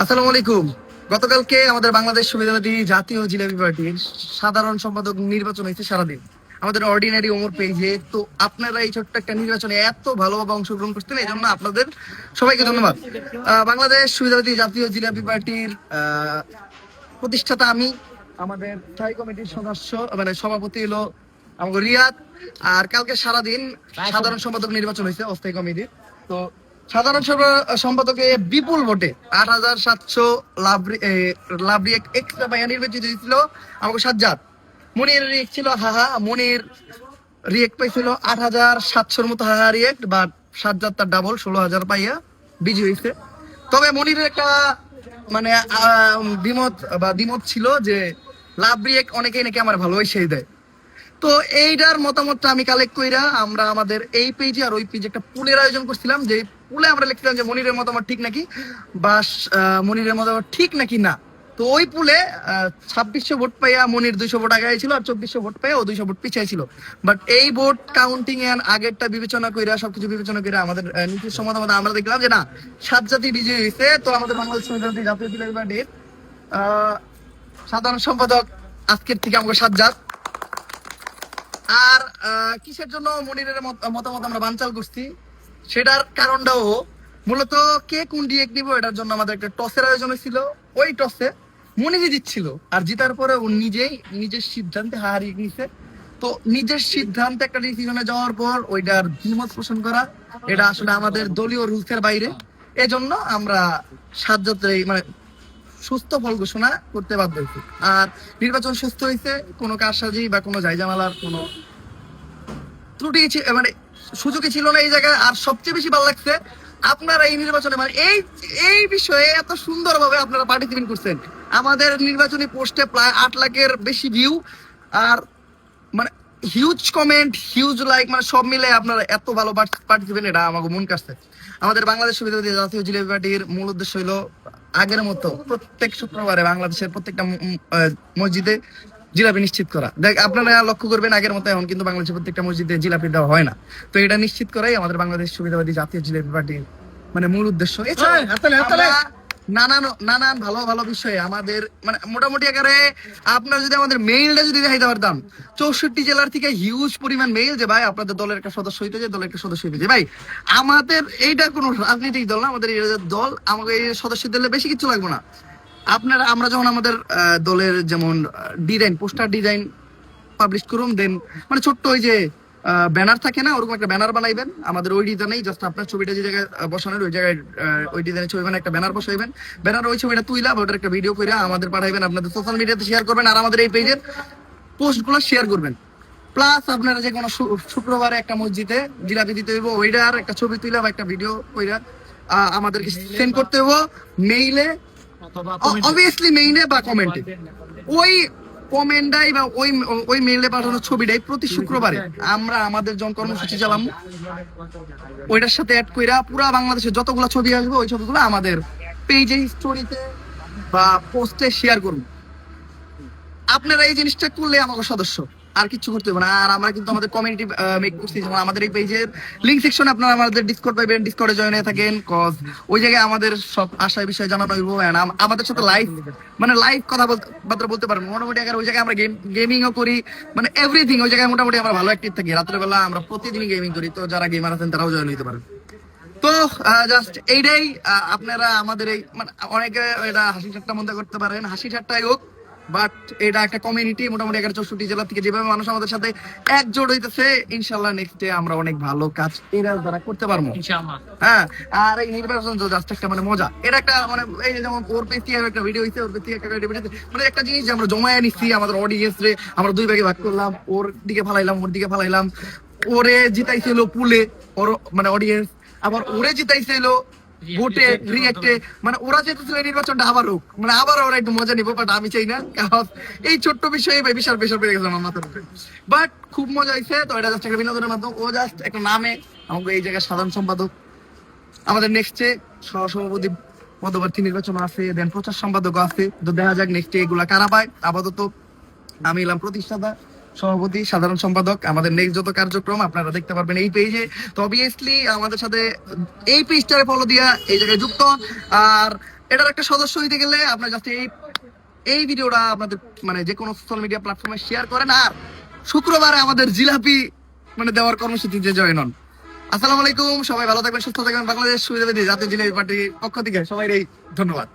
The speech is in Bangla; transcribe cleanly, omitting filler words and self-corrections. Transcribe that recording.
আসসালামু আলাইকুম। গতকালকে আমাদের বাংলাদেশ সুবিধাবাদী জাতীয় জিলাপি পার্টির সাধারণ সম্পাদক নির্বাচন হয়েছে সারাদিন আমাদের অর্ডিনারি ওমর পেজে। তো আপনারা এই ছোট্ট একটা নির্বাচনে এত ভালোভাবে অংশগ্রহণ করছেন, এই জন্য আপনাদের সবাইকে ধন্যবাদ। বাংলাদেশ সুবিধাবাদী জাতীয় জিলাপি পার্টির প্রতিষ্ঠাতা আমি, আমাদের স্থায়ী কমিটির সদস্য মানে সভাপতি হলো আমাদের রিয়াদ। আর কালকে সারাদিন সাধারণ সম্পাদক নির্বাচন হয়েছে অস্থায়ী কমিটির। তো সাধারণ সম্পাদকে বিপুল ভোটে ৮৭০০ লাভরি এক্সট্রা পাইয়া নির্বাচিত হয়েছিল আমাকে সাজ্জাদ। মনির রিয়েক্ট ছিল হাহা, মনির রিয়েক্ট পাইছিল ৮৭০০ মতো হাহা রিয়েক্ট, বা সাজ্জাদ তার ডাবল ১৬,০০০ পাইয়া বিজয়ী হয়েছে। তবে মনিরের একটা মানে দ্বিমত ছিল যে লাভ রিয়েক্ট অনেকেই নাকি আমার ভালোবাসাই দেয়। তো এইটার মতামতটা আমি কালেক্ট কইরা আমরা আমাদের এই পেজে আর ওই পেজে একটা পুলের আয়োজন করছিলাম, যে পুলে আমরা লিখছিলাম যে মনিরের মতামত ঠিক নাকি, বা মনিরের মতামত ঠিক নাকি না। তো ওই পুলে ২৬০০ ভোট পাইয়া মনির ২০০ ভোট আগে ছিল, আর ২৪০০ ভোট পাইয়া ও ২০০ ভোট পিছিয়ে ছিল। বাট এই ভোট কাউন্টিং এর আগেরটা বিবেচনা কইরা সবকিছু বিবেচনা করে আমাদের নীতির মতামত আমরা দেখলাম যে না, সাজ্জাদই বিজয়ী হয়েছে। তো আমাদের বাংলাদেশ জাতীয় জিলাপি পার্টির সাধারণ সম্পাদক আজকের থেকে আমাকে সাজ্জাদ। আর কিসের জন্য মনিরের মতামত আমরা বানচাল করছি সেটার কারণটাও মূলত কে কোন ডিরেক্ট নিব এটার জন্য আমাদের একটা টসের আয়োজন হয়েছিল। ওই টসে মনিরই জিতছিল, আর জিতার পরে ও নিজের সিদ্ধান্তে হারিয়ে নিছে। তো নিজের সিদ্ধান্তে একটা ডিসিশনে যাওয়ার পর ওইটার দ্বিমত পোষণ করা, এটা আসলে আমাদের দলীয় রুলসের বাইরে। এজন্য আমরা সাজ্জাদ মানে সুস্থ ফল ঘোষণা করতে বাধ্য হয়েছি। আর নির্বাচন সুস্থ হয়েছে, কোনো কারসাজি বা কোনো জায়জামালার কোনো ত্রুটি মানে সুযোগই ছিল না এই জায়গায়। আর সবচেয়ে বেশি ভালো লাগছে আপনারা এই নির্বাচনে মানে এই বিষয়ে এত সুন্দরভাবে আপনারা পার্টিসিপেট করছেন। আমাদের নির্বাচনী পোস্টে প্রায় ৮ লাখের বেশি ভিউ, আর মানে হিউজ কমেন্ট, হিউজ লাইক, মানে সব মিলে আপনারা এত ভালো পার্টিসিপেন্ট, এটা আমাকে মন কাটছে। আমাদের বাংলাদেশ সুবিধাবাদী জাতীয় জিলাপি পার্টির মূল উদ্দেশ্য হলো আগের মতো প্রত্যেক শুক্রবারে বাংলাদেশের প্রত্যেকটা মসজিদে জিলাপি নিশ্চিত করা। দেখ আপনারা লক্ষ্য করবেন আগের মতো এখন কিন্তু বাংলাদেশের প্রত্যেকটা মসজিদে জিলাপি দেওয়া হয় না। তো এটা নিশ্চিত করাই আমাদের বাংলাদেশ সুবিধাবাদী জাতীয় জিলাপি পার্টির মানে মূল উদ্দেশ্য। নানান ভালো ভালো বিষয়ে আমাদের মানে মোটামুটি আকারে আপনার যদি আমাদের মেইলটা যদি দেখাইতে পারতাম, ৬৪ জেলার থেকে হিউজ পরিমাণ মেইল যে ভাই আপনাদের দলের একটা সদস্য হইতে যে দলের একটা সদস্য হইতে যে ভাই আমাদের এইটা কোনো রাজনৈতিক দল না, আমাদের দল, আমাকে এই সদস্য দিলে বেশি কিছু লাগবে না। আপনারা আমরা যখন আমাদের দলের যেমন ডিজাইন পোস্টার ডিজাইন পাবলিশ করুন, দেন মানে ছোট্ট ওই যে ব্যানার থাকে না, ওরকম একটা ব্যানার বানাইবেন আমাদের ওই ডিজাইনেই, জাস্ট আপনার ছবিটা যে জায়গায় বসানোর ওই জায়গায় ওই ডিজাইনের ছবি মানে একটা ব্যানার বসাইবেন। ব্যানার ওই ছবিটা তুইলা ওটার একটা ভিডিও করে আমাদের পাঠাইবেন, আপনাদের সোশ্যাল মিডিয়াতে শেয়ার করবেন, আর আমাদের এই পেজের পোস্টগুলো শেয়ার করবেন। প্লাস আপনারা যে কোনো শুক্রবারে একটা মসজিদে জিলাপি দিতে হইব, ওইটার একটা ছবি তুইলা বা একটা ভিডিও কইরা আমাদেরকে সেন্ড করতে হইব মেইলে, অবভিয়াসলি মেইলে বা কমেন্টে। ওই কমেন্টাই বা ওই মেইলে পাঠানো ছবিটাই প্রতি শুক্রবারে আমরা আমাদের যখন কর্মসূচি চালাম ওইটার সাথে অ্যাড কইরা পুরা বাংলাদেশের যতগুলো ছবি আসবে ওই ছবিগুলো আমাদের পেজে স্টোরিতে বা পোস্টে শেয়ার করুন। আপনারা এই জিনিসটা করলে আমাকে সদস্য আর কিছু করতে হবে না। আর আমরা কিন্তু আমাদের কমিউনিটি মেক করছি, যেমন আমাদের এই পেজের লিঙ্ক সেকশনে আপনারা আমাদের ডিসকর্ড পাইবেন, ডিসকর্ডে জয়েন হয়ে থাকেন, কজ ওই জায়গায় আমাদের সব আশায় বিষয়ে জানানো হইব, আমাদের সাথে লাইভ মানে লাইভ কথাবার্তা বলতে পারবেন। মোটামুটি আগে ওই জায়গায় আমরা গেমিংও করি, মানে এভরিথিং ওই জায়গায় মোটামুটি আমরা ভালো অ্যাক্টিভ থাকি। রাত্রেবেলা আমরা প্রতিদিনই গেমিং করি, তো যারা গেমার আছেন তারাও জয়েন হইতে পারেন। তো জাস্ট এইটাই, আপনারা আমাদের এই মানে অনেকে এটা হাসি ঠাট্টা মনে করতে পারেন, হাসি ঠাট্টাই হোক, বাট এটা একটা কমিউনিটি। মোটামুটি ৬৪ জেলা থেকে যেভাবে মানুষ আমাদের সাথে একজোট হইতেছে, ইনশাল্লাহ নেক্সট ডে আমরা অনেক ভালো কাজ এরা দ্বারা করতে পারবো। হ্যাঁ, আর এই নির্বাচন তো জাস্ট একটা মানে মজা, এটা একটা মানে এই যেমন ওর পেজ থেকে একটা ভিডিও হইছে, ওর পেজ থেকে একটা ভিডিও মানে একটা জিনিস যে আমরা জমায়ে নিচ্ছি আমাদের অডিয়েন্স রে, আমরা দুই ভাগে ভাগ করলাম, ওর দিকে ফালাইলাম ওর দিকে ফালাইলাম, ওরে জিতাইছিল পুলে ওর মানে অডিয়েন্স, আবার ওরে জিতাইছিল ভোটে রিয়েক্টে, মানে ওরা যেতেছিল নির্বাচনটা আবার হোক, মানে আবার ওরা একটু মজা নিবো, বাট আমি চাই না, কারণ এই ছোট্ট বিষয়ে বিশাল প্রেশার পেয়ে গেছে আমার মাথার উপরে। বাট খুব মজা হয়েছে। তো এটা জাস্ট একটা বিনোদনের মাধ্যম, ও জাস্ট একটা নামে আমাকে এই জায়গায় সাধারণ সম্পাদক। আমাদের নেক্সটে সহসভাপতি পদপ্রার্থী নির্বাচন আছে, দেন প্রচার সম্পাদক আছে। তো দেখা যাক নেক্সটে এগুলা কারা পায়। আপাতত আমি এলাম প্রতিষ্ঠাতা, সভাপতি, সাধারণ সম্পাদক। আমাদের নেক্সট যত কার্যক্রম আপনারা দেখতে পারবেন এই পেজে। তো অবভিয়াসলি আমাদের সাথে এই পেজটারে ফলো দিয়া এই জায়গায় যুক্ত। আর এটার একটা সদস্য হইতে গেলে আপনার জাস্ট এই ভিডিওটা আপনাদের মানে যে কোনো সোশ্যাল মিডিয়া প্ল্যাটফর্মে শেয়ার করেন, আর শুক্রবারে আমাদের জিলাপি মানে দেওয়ার কর্মসূচিতে জয়েন হন। আসসালামু আলাইকুম, সবাই ভালো থাকবেন, সুস্থ থাকবেন। বাংলাদেশ সুবিধাবাদী জাতীয় জিলাপি পার্টির পক্ষ থেকে সবাই ধন্যবাদ।